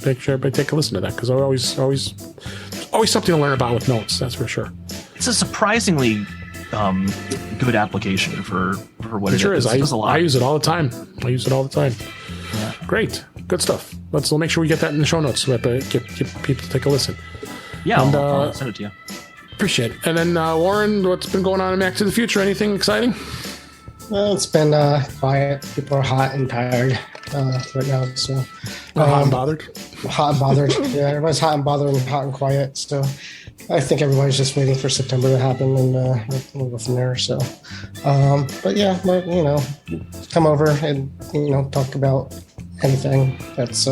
make sure everybody take a listen to that, because always something to learn about with notes. That's for sure. It's a surprisingly good application for what it sure is. I use it all the time. Yeah. Great. Good stuff. We'll make sure we get that in the show notes so that get people to take a listen. Yeah, I'll send it to you. Appreciate it. And then Warren, what's been going on in Mac to the Future? Anything exciting? Well, it's been quiet. People are hot and tired right now. So hot and bothered? Hot and bothered. Yeah, everybody's hot and bothered and hot and quiet. So I think everybody's just waiting for September to happen, and we'll go from there. So, but yeah, come over and talk about anything that's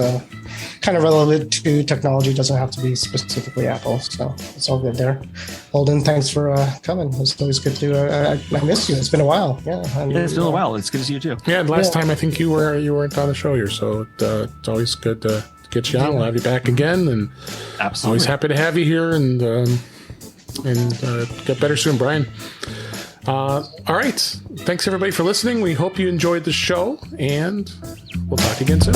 kind of relevant to technology. Doesn't have to be specifically Apple. So it's all good there. Holden, thanks for coming. It's always good to. I missed you. It's been a while. Yeah, it's been a while. It's good to see you too. Yeah, last time I think you weren't on the show here, so it's always good to get you on. We'll have you back again, and Absolutely. always happy to have you here, and get better soon, Brian. All right. Thanks, everybody, for listening. We hope you enjoyed the show, and we'll talk again soon.